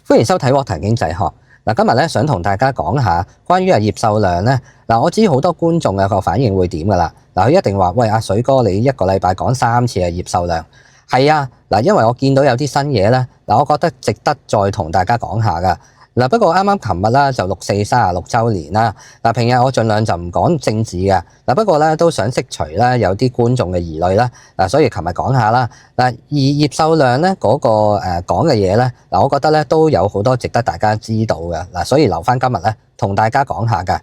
歡迎收睇《Walter 經濟學》。今日咧想同大家講下關於葉秀亮咧。我知好多觀眾嘅個反應會點噶啦。佢一定話：喂，阿水哥，你一個禮拜講3次葉秀亮。係啊，因為我見到有啲新嘢咧，我覺得值得再同大家講下噶。不過啱啱琴日啦就6·4 36週年啦。平日我盡量就唔講政治嘅。不過咧都想釋除咧有啲觀眾嘅疑慮啦。所以琴日講下啦。而葉秀亮咧嗰個講嘅嘢咧，我覺得咧都有好多值得大家知道嘅。所以留翻今日咧同大家講下嘅。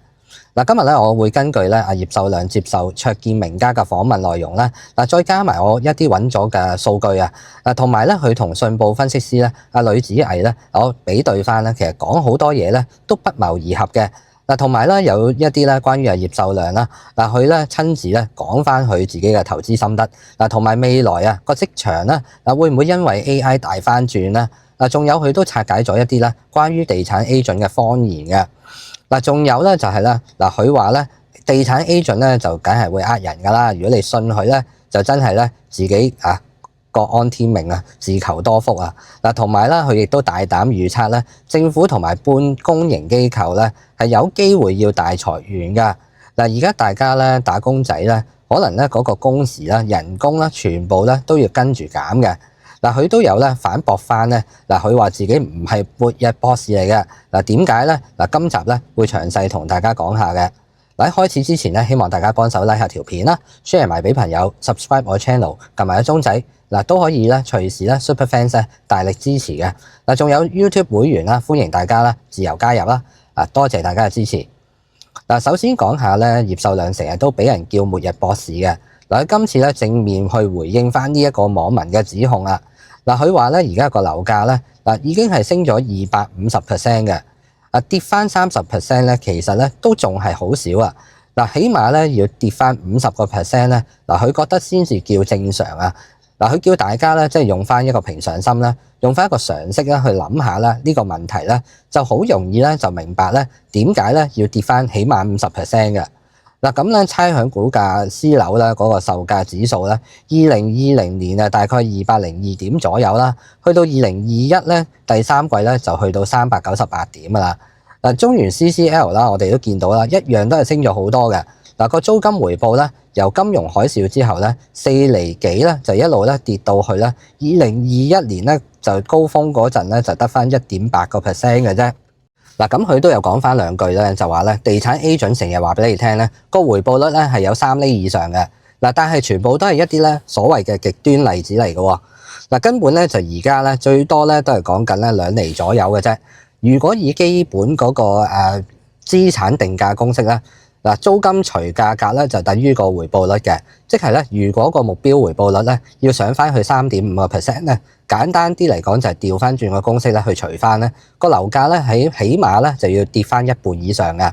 今日咧我會根據咧阿葉秀亮接受卓見名家嘅訪問內容咧，再加埋我一啲揾咗嘅數據啊，同埋咧佢同信報分析師咧阿呂子毅咧，我比對翻咧，其實講好多嘢咧都不謀而合嘅。同埋咧有一啲咧關於阿葉秀亮啦，佢咧親自咧講翻佢自己嘅投資心得，同埋未來個職場咧會唔會因為 AI 大翻轉咧？仲有佢都拆解咗一啲咧關於地產 agent 嘅謊言嘅。仲有咧就係咧佢話咧地產 agent 咧就梗係會呃人噶啦。如果你信佢咧，就真係咧自己各安天命啊，自求多福啊。同埋咧佢亦都大膽預測咧，政府同埋半公營機構咧係有機會要大裁員噶。而家大家咧打工仔咧，可能咧嗰個工時啦、人工啦，全部咧都要跟住減嘅。佢都有咧反駁翻咧，佢話自己唔係末日博士嚟嘅。點解咧？今集咧會詳細同大家講下嘅。喺開始之前咧，希望大家幫手 like 下條片啦 ，share 埋俾朋友 ，subscribe 我 channel， 撳埋個鐘仔，都可以咧隨時咧 super fans 咧大力支持嘅。仲有 YouTube 會員啦，歡迎大家啦自由加入啦。多謝大家嘅支持。首先講下咧，葉秀亮成日都俾人叫末日博士嘅。今次咧正面去回應翻呢一個網民嘅指控啦。佢話咧而家個樓價咧已經係升咗250% 嘅，跌翻30% 咧，其實咧都仲係好少啊。起碼咧要跌翻50% 咧，佢覺得先至叫正常啊。佢叫大家咧即係用翻一個平常心啦，用翻一個常識咧去諗下啦，呢個問題咧就好容易咧就明白咧點解咧要跌翻起碼50% 嘅。咁咧，差餉估價私樓咧嗰個售價指數咧，2020年大概202點左右啦，去到2021咧第3季咧就去到398點噶啦。中原 CCL 啦，我哋都見到啦，一樣都係升咗好多嘅。個租金回報咧，由金融海嘯之後咧4厘幾咧，就一路咧跌到去咧2021年咧就高峰嗰陣咧就得翻1.8% 嘅啫。咁佢都有講翻兩句咧，就話咧地產 agent 成日話俾你聽咧，個回報率咧係有3厘以上嘅。但係全部都係一啲咧所謂嘅極端例子嚟嘅。根本咧就而家咧最多咧都係講緊咧2厘左右嘅啫。如果以基本嗰個資產定價公式咧，租金除價格咧就等於個回報率嘅，即係咧如果個目標回報率咧要上翻去3.5% 咧，簡單啲嚟講就係調翻轉個公式咧去除翻咧個樓價咧起碼咧就要跌翻1半以上嘅。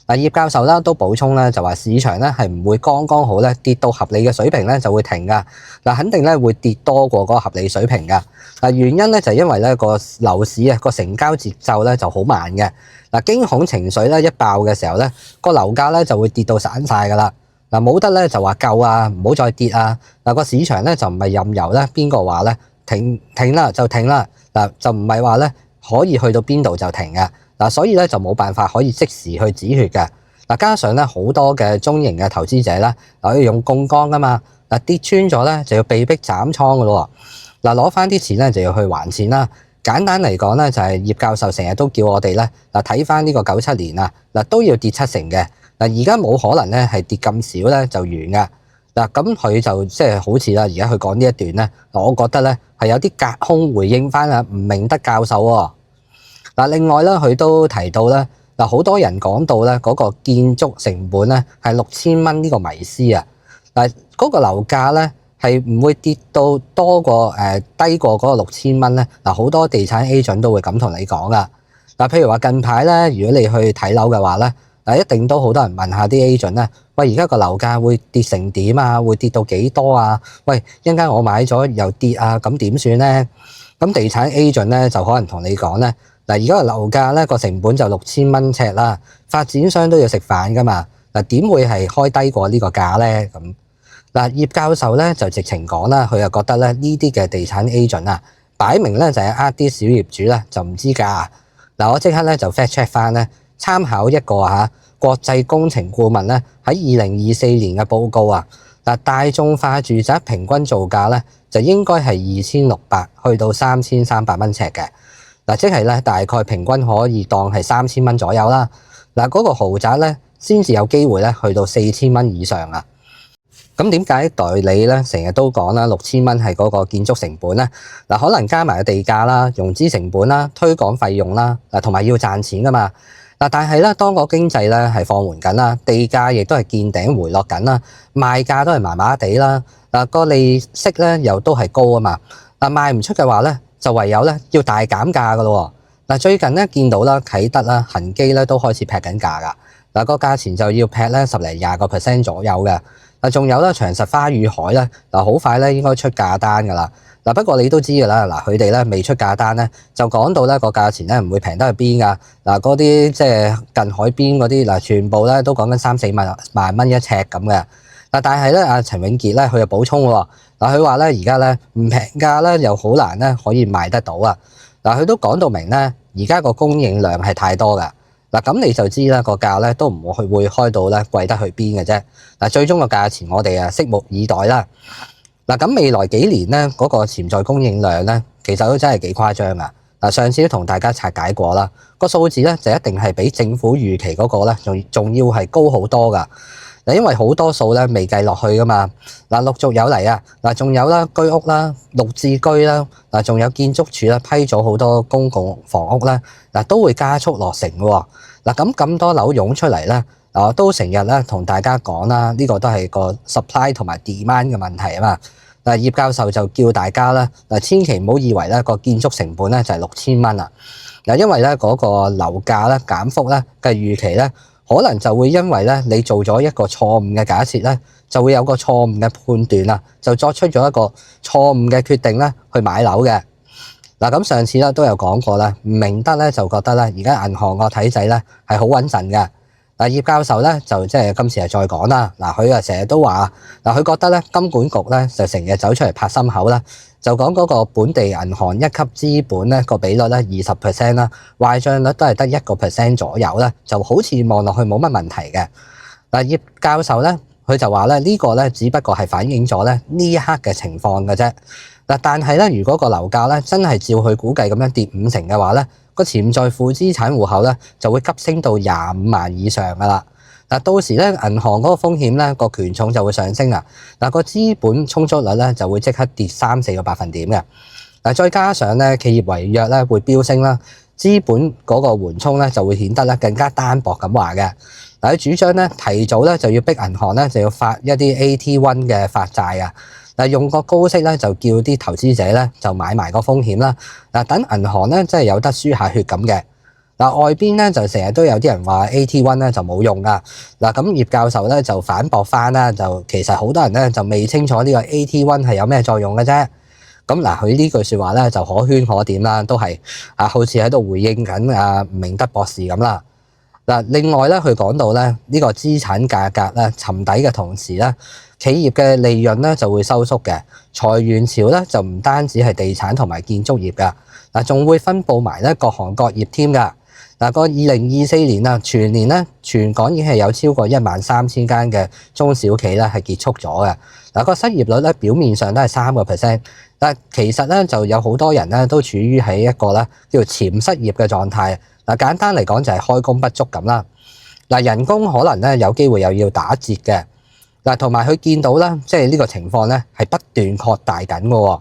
葉教授啦都補充咧就話市場咧係唔會剛剛好咧跌到合理嘅水平咧就會停噶。肯定咧會跌多過嗰個合理水平噶。原因咧就係因為咧個樓市個成交節奏咧就好慢嘅。驚恐情緒咧一爆嘅時候咧個樓價咧就會跌到散晒噶啦。冇得咧就話夠啊，唔好再跌啊。個市場咧就唔係任由咧邊個話咧停啦就停啦。就唔係話咧可以去到邊度就停嘅。所以咧就冇辦法可以即時去止血嘅。加上咧好多嘅中型嘅投資者咧可以用槓桿噶嘛。跌穿咗咧就要被逼斬倉噶咯。攞翻啲錢咧就要去還錢啦。簡單嚟講咧就係葉教授成日都叫我哋咧睇翻呢個97年啊都要跌70%嘅。而家冇可能咧係跌咁少咧就完噶。咁佢就即係好似啦，而家佢講呢一段咧，我覺得咧係有啲隔空回應翻吳明德教授喎。另外咧，佢都提到咧，好多人講到咧嗰個建築成本咧係6000蚊呢個迷思啊。嗰個樓價咧係唔會跌到多過低過嗰個6000蚊咧。好多地產 agent 都會咁同你講噶。譬如話近排咧，如果你去睇樓嘅話咧，一定都好多人問下啲 agent 咧，喂，而家個樓價會跌成點啊？會跌到幾多啊？喂，一陣間我買咗又跌啊，咁點算咧？咁地產 agent 咧就可能同你講咧。而家個樓價咧個成本就6000蚊尺啦，發展商都要食飯噶嘛。點會係開低過呢個價咧？咁葉教授咧就直情講啦，佢又覺得咧呢啲嘅地產 agent 擺明咧就係呃啲小業主咧就唔知價。嗱，我即刻咧就 fact check 翻咧，參考一個國際工程顧問咧喺2024年嘅報告啊。嗱，大眾化住宅平均造價咧就應該係2600去到3300蚊尺嘅。嗱，即係咧大概平均可以當係3000蚊左右啦。嗱，嗰個豪宅咧先至有機會咧去到4000蚊以上啊。咁點解代理咧成日都講啦6000蚊係嗰個建築成本咧？嗱，可能加埋地價啦、融資成本啦、推廣費用啦，嗱同埋要賺錢噶嘛。嗱，但係咧當個經濟咧係放緩緊啦，地價亦都係見頂回落緊啦，賣價都係麻麻地啦。嗱，個利息咧又都係高啊嘛。嗱，賣唔出嘅話咧，就唯有咧要大減價噶咯。嗱，最近咧見到啦啟德啦、恒基咧都開始劈緊價噶。嗱，個價錢就要劈咧10零20% 左右嘅。嗱，仲有咧長實花與海咧，嗱好快咧應該出價單噶啦。嗱，不過你都知㗎啦，嗱佢哋咧未出價單咧，就講到咧個價錢咧唔會平得去邊㗎。嗱，嗰啲即係近海邊嗰啲嗱，全部咧都講緊3-4萬蚊一尺咁嘅。嗱，但係咧阿陳永傑咧佢又補充喎，嗱佢話咧而家咧唔平價咧又好難咧可以賣得到啊。嗱，佢都講到明咧，而家個供應量係太多㗎。嗱，咁你就知啦，個價咧都唔會開到咧貴得去邊嘅啫。嗱，最終個價錢我哋拭目以待啦。嗱，咁未來幾年咧嗰個潛在供應量咧，其實都真係幾誇張噶。嗱，上次都同大家拆解過啦，個數字咧就一定係比政府預期嗰個咧仲要係高好多噶。嗱，因為好多數咧未計落去噶嘛。嗱，陸續有嚟啊。嗱，仲有啦居屋啦、綠置居啦，嗱，仲有建築署啦批咗好多公共房屋啦，嗱都會加速落成嘅。嗱，咁多樓湧出嚟咧，嗱都成日咧同大家講啦，呢個都係個 supply 同埋 demand 嘅問題啊嘛。嗱，葉教授就叫大家咧，嗱千祈唔好以為咧個建築成本咧就係6000蚊啊。嗱，因為咧嗰個樓價咧減幅咧嘅預期咧，可能就會因為咧你做咗一個錯誤嘅假設咧，就會有個錯誤嘅判斷啦，就作出咗一個錯誤嘅決定咧去買樓嘅。嗱，咁上次咧都有講過啦，唔明得咧就覺得咧而家銀行個體制咧係好穩陣嘅。嗱，葉教授咧就即係今次係再講啦。嗱，佢啊成日都話，嗱佢覺得咧金管局咧就成日走出嚟拍心口啦，就講嗰個本地銀行一級資本咧個比率咧20% 啦，壞帳率都係得1% 左右啦，就好似望落去冇乜問題嘅。嗱，葉教授咧佢就話咧呢個咧只不過係反映咗咧呢一刻嘅情況嘅啫。嗱，但係咧如果個樓價咧真係照佢估計咁樣跌50%嘅話咧，個潛在負資產戶口咧就會急升到25萬以上噶啦。嗱，到時咧銀行嗰個風險咧個權重就會上升啊。嗱，個資本充足率咧就會即刻跌3-4個百分點嘅。嗱，再加上咧企業違約咧會飆升啦，資本嗰個緩衝咧就會顯得咧更加單薄咁話嘅。嗱，佢主張咧提早咧就要逼銀行咧就要發一啲 AT1 嘅發債啊。嗱，用個高息咧就叫啲投資者咧就買埋個風險啦。嗱，等銀行咧真係有得輸下血咁嘅。嗱，外邊咧就成日都有啲人話 AT1 咧就冇用噶。嗱，咁葉教授咧就反駁翻啦，就其實好多人咧就未清楚呢個 AT1 係有咩作用嘅啫。咁嗱，佢呢句説話咧就可圈可點啦，都係好似喺度回應緊吳明德博士咁啦。嗱，另外咧佢講到咧呢個資產價格咧沉底嘅同時咧，企業嘅利潤咧就會收縮嘅，裁員潮咧就唔單止係地產同埋建築業噶，嗱仲會分佈埋咧各行各業添噶。嗱，個2024年啊，全年咧全港已經係有超過13000間嘅中小企咧係結束咗嘅。嗱，個失業率咧表面上都係3%，但其實咧就有好多人咧都處於喺一個咧叫做潛失業嘅狀態。嗱，簡單嚟講就係開工不足咁啦。嗱，人工可能咧有機會又要打折嘅。嗱，同埋佢見到咧，即係呢個情況咧係不斷擴大緊嘅喎。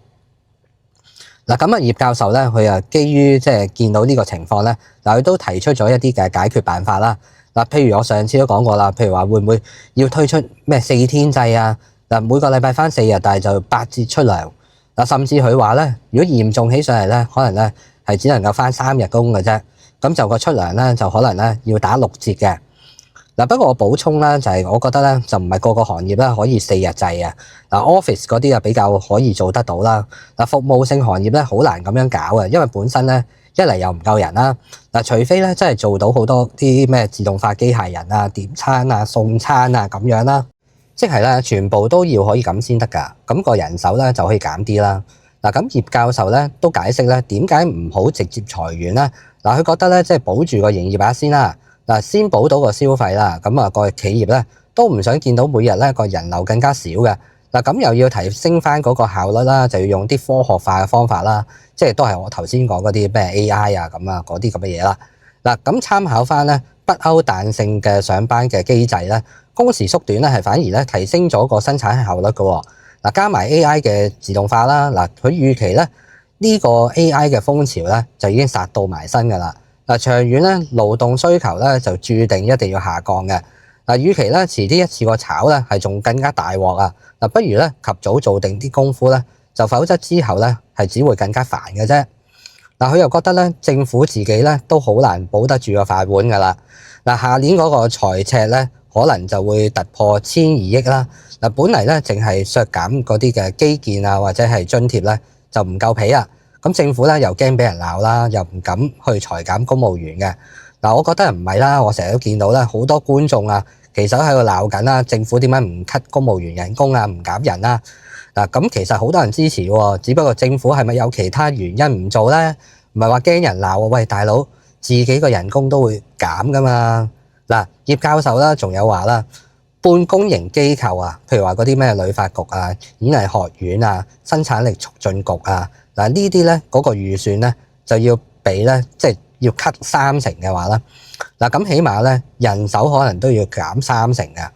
嗱，咁葉教授咧，佢基於即係見到呢個情況咧，嗱佢都提出咗一啲嘅解決辦法啦。嗱，譬如我上次都講過啦，譬如話會唔會要推出咩4天制啊？嗱，每個禮拜返4日，但係就8折出糧。嗱，甚至佢話咧，如果嚴重起上嚟咧，可能咧係只能夠返3日工嘅啫。咁就個出糧咧就可能咧要打6折嘅。嗱，不過我補充啦，就係我覺得咧就唔係個個行業咧可以4日制啊。嗱，office 嗰啲啊比較可以做得到啦。嗱，服務性行業咧好難咁樣搞啊，因為本身咧一嚟又唔夠人啦。嗱，除非咧真係做到好多啲咩自動化機械人啊、點餐啊、送餐啊咁樣啦，即係咧全部都要可以咁先得㗎。咁個人手咧就可以減啲啦。嗱，咁葉教授咧都解釋咧點解唔好直接裁員咧？嗱，佢覺得咧即係保住個營業額先啦，嗱先保到個消費啦，咁啊個企業咧都唔想見到每日咧個人流更加少嘅。嗱，咁又要提升翻嗰個效率啦，就要用啲科學化嘅方法啦，即係都係我頭先講嗰啲咩 AI 啊咁啊嗰啲咁嘅嘢啦。嗱，咁參考翻咧北歐彈性嘅上班嘅機制咧，工時縮短咧係反而咧提升咗個生產效率嘅。嗱，加埋 AI 嘅自動化啦，嗱佢預期咧呢個 AI 嘅風潮咧就已經殺到埋身㗎啦。嗱，長遠咧勞動需求咧就注定一定要下降嘅。嗱，與其咧遲啲一次過炒咧係仲更加大鑊啊！嗱，不如咧及早做定啲功夫咧，就否則之後咧係只會更加煩嘅啫。嗱，佢又覺得咧政府自己咧都好難保得住個飯碗㗎啦。嗱，下年嗰個財赤咧可能就會突破1200億啦。嗱，本嚟咧淨係削減嗰啲嘅基建啊或者係津貼咧就唔夠皮啊。咁政府咧又驚俾人鬧啦，又唔敢去裁減公務員嘅。嗱，我覺得唔係啦，我成日都見到咧好多觀眾啊，其實喺度鬧緊啦，政府點解唔 cut 公務員人工啊，唔減人啊？嗱，咁其實好多人支持喎，只不過政府係咪有其他原因唔做咧？唔係話驚人鬧喎，喂大佬，自己個人工都會減噶嘛。嗱，葉教授啦，仲有話啦，半公營機構啊，譬如話嗰啲咩旅發局啊、演藝學院啊、生產力促進局啊，嗱呢啲咧嗰個預算咧就要俾咧，即係要 cut 30%嘅話啦。嗱，咁起碼咧人手可能都要減30%嘅。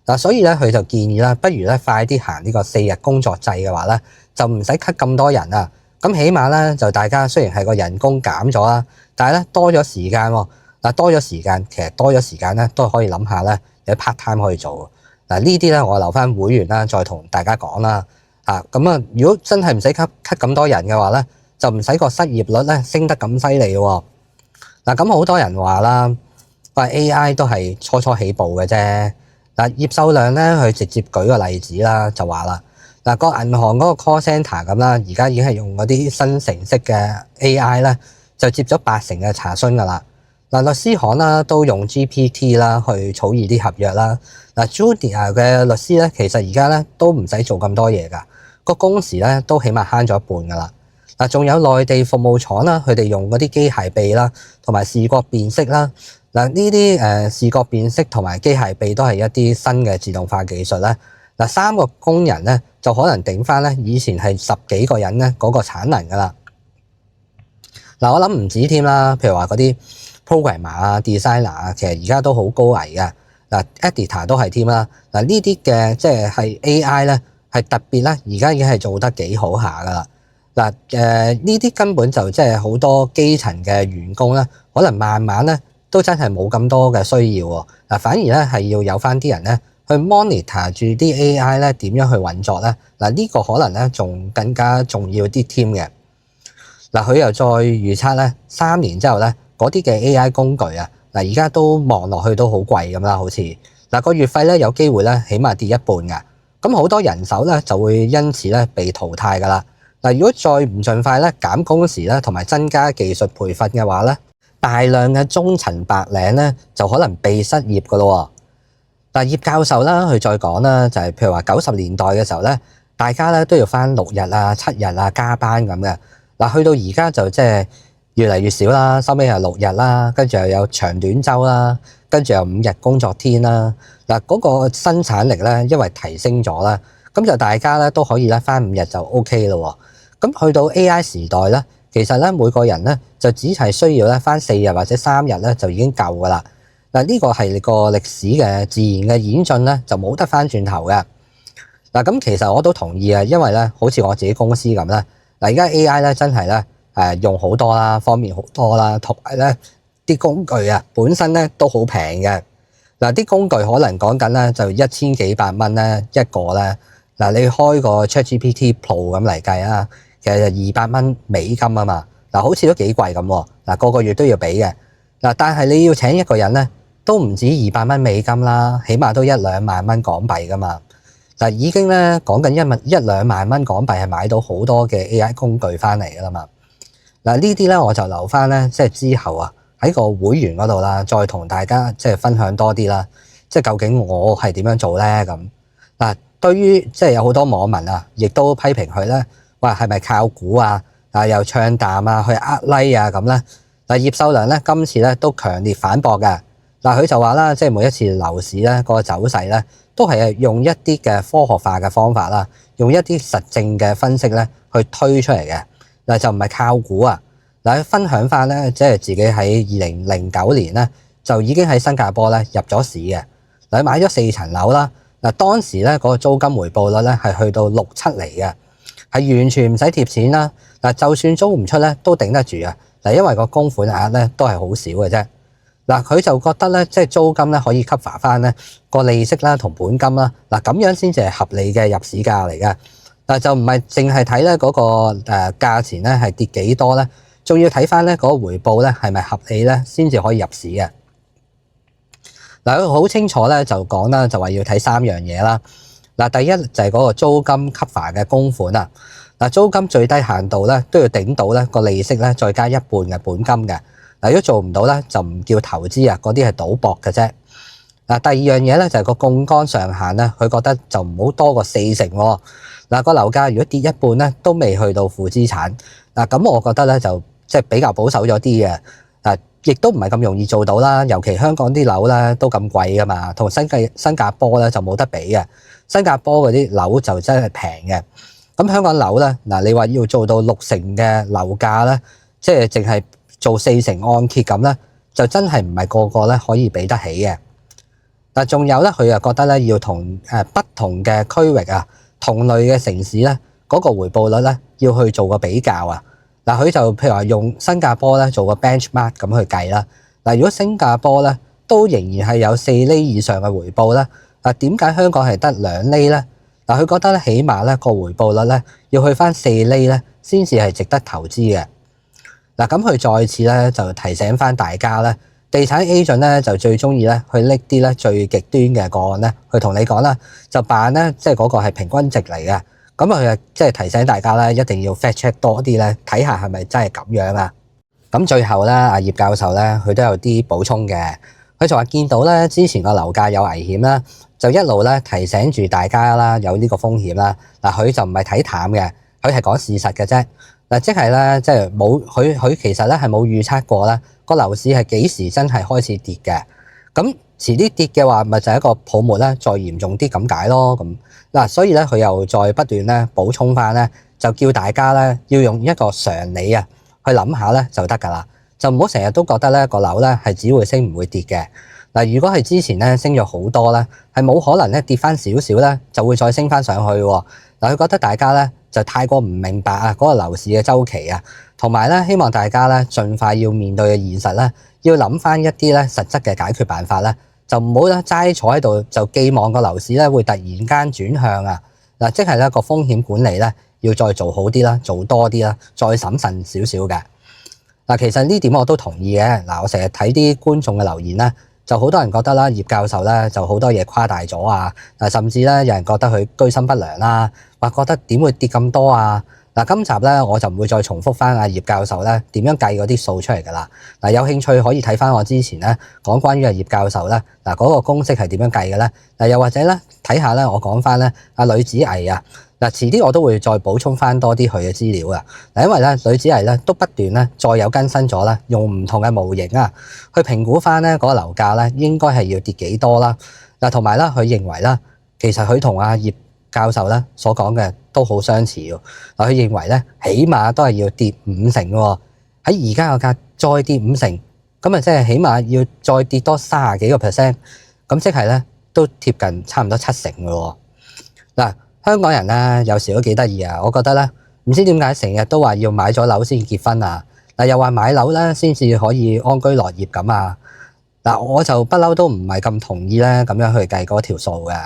嗱，所以咧佢就建議啦，不如咧快啲行呢個4日工作制嘅話咧，就唔使 cut 咁多人啊。咁起碼咧就大家雖然係個人工減咗啦，但係咧多咗時間喎。嗱，多咗時間，其實多咗時間咧都可以諗下咧有 part time 可以做。嗱，呢啲咧我留翻會員啦，再同大家講啦。咁啊，如果真係唔使 cut 咁多人嘅話咧，就唔使個失業率咧升得咁犀利喎。嗱，咁好多人話啦，話 AI 都係初初起步嘅啫。嗱，葉秀亮咧，佢直接舉個例子啦，就話啦，嗱個銀行嗰個 call centre 咁啦，而家已經係用嗰啲生成式嘅 AI 咧，就接咗80%嘅查詢噶啦。嗱，律師行啦都用 GPT 啦去草擬啲合約啦。嗱，Julia 嘅律師咧，其實而家咧都唔使做咁多嘢噶，個工時咧都起碼慳咗一半噶啦。嗱，仲有內地服務廠啦，佢哋用嗰啲機械臂啦，同埋視覺辨識啦。嗱，呢啲視覺辨識同埋機械臂都係一啲新嘅自動化技術咧。嗱，3個工人咧就可能頂翻咧以前係10幾個人咧嗰個產能噶啦。嗱，我諗唔止添啦，譬如話嗰啲 programmer 啊、designer 啊，其實而家都好高危嘅。嗱，editor 都係添啦。嗱，呢啲嘅即係 AI 咧，係特別咧，而家已經係做得幾好下噶啦。嗱，呢啲根本就即係好多基層嘅員工咧，可能慢慢咧都真係冇咁多嘅需要喎。嗱，反而咧係要有翻啲人咧去 monitor 住啲 AI 咧點樣去運作咧。嗱，呢個可能咧仲更加重要啲添嘅。嗱，佢又再預測咧3年之後咧嗰啲嘅 AI 工具啊，嗱而家都望落去都好貴咁啦，好似嗱個月費咧有機會咧起碼跌一半㗎。咁好多人手咧就會因此咧被淘汰㗎啦。嗱，如果再唔盡快咧減工時咧，同埋增加技術培訓嘅話咧，大量嘅中層白領咧就可能被失業㗎咯。嗱，葉教授啦，佢再講啦，就係譬如話90年代嘅時候咧，大家咧都要返6日啊、7日啊加班咁嘅。嗱，去到而家就即係越嚟越少啦，收尾係6日啦，跟住又有長短週啦，跟住又5日工作天啦。嗱，嗰個生產力咧，因為提升咗啦，咁就大家咧都可以咧返5日就 OK 咯。咁去到 AI 時代咧，其實咧每個人咧就只係需要咧返4日或者3日咧就已經夠噶啦。嗱，呢個係個歷史嘅自然嘅演進咧，就冇得返轉頭嘅。嗱，咁其實我都同意啊，因為咧好似我自己公司咁咧，嗱而家 AI 咧真係咧用好多啦，方便好多啦，同埋咧啲工具啊本身咧都好平嘅。嗱，啲工具可能講緊咧就1000幾百蚊咧一個咧。嗱，你開個 ChatGPT Pro 咁嚟計啊，其實就200蚊美金啊嘛。嗱，好似都幾貴咁喎。嗱，個月都要俾嘅。嗱，但係你要請一個人咧，都唔止200蚊美金啦，起碼都1-2萬蚊港幣噶嘛。嗱，已經咧講緊1-2萬蚊港幣係買到好多嘅 AI 工具翻嚟噶啦嘛。嗱，呢啲咧我就留翻咧，即係之後啊喺個會員嗰度啦，再同大家即係分享多啲啦。即係究竟我係點樣做咧咁嗱？對於即係有好多網民啊，亦都批評佢咧，喂係咪靠估啊？又唱淡啊，去呃 like 啊咁咧。嗱，葉秀良咧今次咧都強烈反駁嘅。嗱，佢就話啦，即係每一次樓市咧個走勢咧，都係用一啲嘅科學化嘅方法啦，用一啲實證嘅分析咧去推出嚟嘅。嗱，就唔係靠估啊。嗱，分享翻咧，即係自己喺2009年咧就已經喺新加坡咧入咗市嘅。嗱，買咗4層樓啦。嗱，當時咧嗰個租金回報率咧係去到6-7厘嘅，係完全唔使貼錢啦。嗱，就算租唔出咧都頂得住啊！嗱，因為個供款額咧都係好少嘅啫。嗱，佢就覺得咧，即係租金咧可以 cover 翻咧個利息啦同本金啦。嗱，咁樣先至係合理嘅入市價嚟嘅。嗱，就唔係淨係睇咧嗰個價錢咧係跌幾多咧，仲要睇翻咧嗰個回報咧係咪合理咧，先至可以入市嘅。嗱，佢好清楚咧就講啦，就話要睇3樣嘢啦。嗱，第一就係嗰個租金 cover 嘅供款啊。嗱，租金最低限度咧都要頂到咧個利息咧，再加一半嘅本金嘅。嗱，如果做唔到咧，就唔叫投資啊，嗰啲係賭博嘅啫。嗱，第二樣嘢咧就係個槓桿上限咧，佢覺得就唔好多過40%喎。嗱，個樓價如果跌一半咧，都未去到負資產。嗱，咁我覺得咧就即係比較保守咗啲嘅。嗱，亦都唔係咁容易做到啦。尤其香港啲樓咧都咁貴噶嘛，同新加坡咧就冇得比嘅。新加坡嗰啲樓就真係平嘅。咁香港樓咧，嗱，你話要做到60%嘅樓價咧，即係淨係做40%按揭咁咧，就真係唔係個個咧可以俾得起嘅。但仲有咧，佢又覺得咧要同不同嘅區域啊，同類嘅城市咧，嗰個回報率咧要去做個比較啊。嗱，佢就譬如話用新加坡咧做個 benchmark 咁去計啦。嗱，如果新加坡咧都仍然係有4厘以上嘅回報咧，點解香港係得2厘咧？嗱，佢覺得咧起碼咧個回報率咧要去翻4厘咧，先至係值得投資嘅。嗱，咁佢再次咧就提醒翻大家咧，地產 agent 咧就最中意咧去拎啲咧最極端嘅個案咧，去同你講啦，就扮咧即係嗰個係平均值嚟嘅。咁佢即係提醒大家咧，一定要 fact check 多啲咧，睇下係咪真係咁樣啊。咁最後咧，阿葉教授咧佢都有啲補充嘅，佢就話見到咧之前個樓價有危險啦，就一路咧提醒住大家啦，有呢個風險啦。嗱，佢就唔係睇淡嘅，佢係講事實嘅啫。嗱，即係咧，即係冇佢其實咧係冇預測過咧個樓市係幾時真係開始跌嘅。咁遲啲跌嘅話，咪就係一個泡沫咧，再嚴重啲咁解咯。咁嗱，所以咧佢又再不斷咧補充翻咧，就叫大家咧要用一個常理啊去諗下咧就得㗎啦，就唔好成日都覺得咧個樓咧係只會升唔會跌嘅。嗱，如果係之前咧升咗好多咧，係冇可能咧跌翻少少咧就會再升翻上去喎。嗱，佢覺得大家咧就太過唔明白啊嗰個樓市嘅週期啊，同埋咧希望大家咧盡快要面對嘅現實咧，要諗翻一啲咧實質嘅解決辦法咧，就唔好咧齋坐喺度就寄望個樓市咧會突然間轉向啊。嗱，即係咧個風險管理咧要再做好啲啦，做多啲啦，再審慎少少嘅。嗱，其實呢點我都同意嘅。嗱，我成日睇啲觀眾嘅留言咧，就好多人覺得啦，葉教授咧就好多嘢誇大咗啊！嗱，甚至咧有人覺得佢居心不良啦，或覺得點會跌咁多啊？嗱，今集咧我就唔會再重複翻阿葉教授咧點樣計嗰啲數出嚟㗎啦。嗱，有興趣可以睇翻我之前咧講關於阿葉教授咧嗱嗰個公式係點樣計嘅咧？嗱，又或者咧睇下咧我講翻咧阿呂子毅啊。嗱，遲啲我都會再補充翻多啲佢嘅資料啊！嗱，因為咧呂子毅咧都不斷咧再有更新咗啦，用唔同嘅模型啊，去評估翻咧嗰個樓價咧應該係要跌幾多啦。嗱，同埋咧佢認為啦，其實佢同阿葉教授咧所講嘅都好相似喎。嗱，佢認為咧起碼都係要跌50%喎。喺而家個價再跌50%，咁啊即係起碼要再跌多30幾個%，咁即係咧都貼近差唔多70%嘅喎。嗱。香港人咧有時都幾得意啊！我覺得咧，唔知點解成日都話要買咗樓先結婚啊！嗱，又話買樓咧先至可以安居樂業咁啊！嗱，我就不嬲都唔係咁同意咧咁樣去計嗰條數嘅。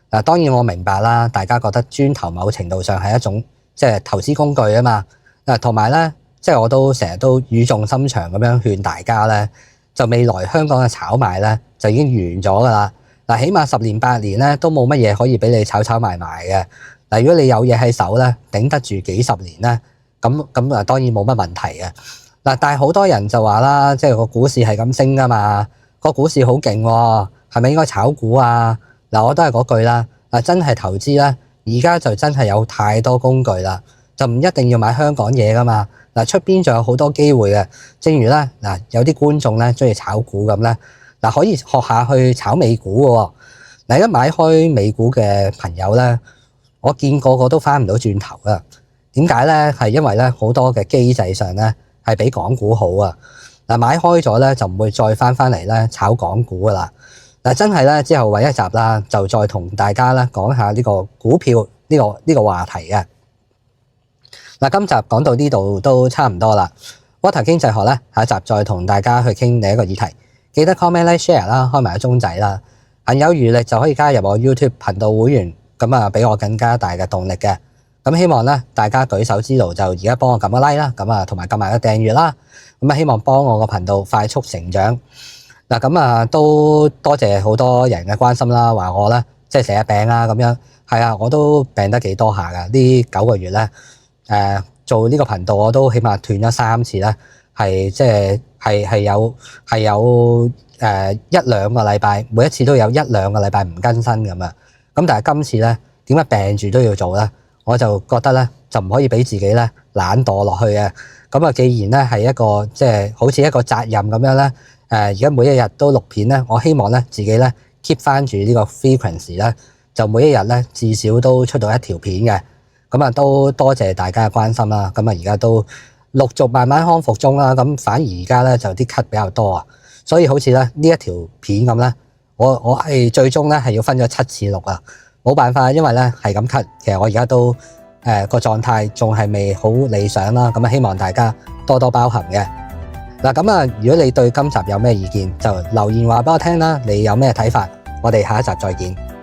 嗱，當然我明白啦，大家覺得磚頭某程度上係一種即係投資工具啊嘛。嗱，同埋咧，即係我都成日都語重心長咁樣勸大家咧，就未來香港嘅炒賣咧就已經完咗㗎啦。嗱，起碼10年8年咧都冇乜嘢可以俾你炒賣嘅。嗱，如果你有嘢喺手咧，頂得住幾十年咧，咁啊當然冇乜問題嘅。嗱，但係好多人就話啦，即係個股市係咁升㗎嘛，個股市好勁喎，係咪應該炒股啊？嗱，我都係嗰句啦，嗱，真係投資咧，而家就真係有太多工具啦，就唔一定要買香港嘢噶嘛。嗱，出邊仲有好多機會嘅，正如咧嗱，有啲觀眾咧中意炒股咁咧，嗱可以學下去炒美股嘅喎。嗱，而家買開美股嘅朋友咧，我見個個都翻唔到轉頭啊！點解咧？係因為咧好多嘅機制上咧係比港股好啊！嗱，買開咗咧就唔會再翻嚟咧炒港股噶啦。嗱，真係咧之後搵一集啦，就再同大家咧講下呢個股票呢個話題嘅。嗱，今集講到呢度都差唔多啦。Water 經濟學咧，下一集再同大家去傾另一個議題。記得 comment、like、share 啦，開埋個鐘仔啦。行有餘力就可以加入我 YouTube 頻道會員，咁啊俾我更加大嘅動力嘅。咁希望咧大家舉手之勞就而家幫我撳個 like 啦，咁啊同埋撳埋個訂閱啦。咁啊希望幫我個頻道快速成長。嗱，咁啊都多謝好多人嘅關心啦，話我咧即係成日病啊咁樣。係啊，我都病得幾多下噶。呢9個月咧。做呢個頻道我都起碼斷咗3次咧，係有1-2個禮拜，每一次都有1-2個禮拜唔更新咁啊。咁但係今次咧，點解病住都要做咧？我就覺得咧就唔可以俾自己咧懶惰落去嘅。咁啊，既然咧係一個即係好似一個責任咁樣咧，而家每一日都錄片咧，我希望咧自己咧 keep 翻住呢個 frequency 咧，就每一日咧至少都出到1條片嘅。咁啊，都多謝大家嘅關心啦。咁啊，而家都陸續慢慢康復中啦。咁反而而家咧就啲咳比較多啊，所以好似咧呢一條片咁咧，我係最終咧係要分咗7次錄啊，冇辦法，因為咧係咁咳。其實我而家都個狀態仲係未好理想啦。咁啊，希望大家多多包涵嘅。嗱，咁啊，如果你對今集有咩意見，就留言話俾我聽啦。你有咩睇法？我哋下一集再見。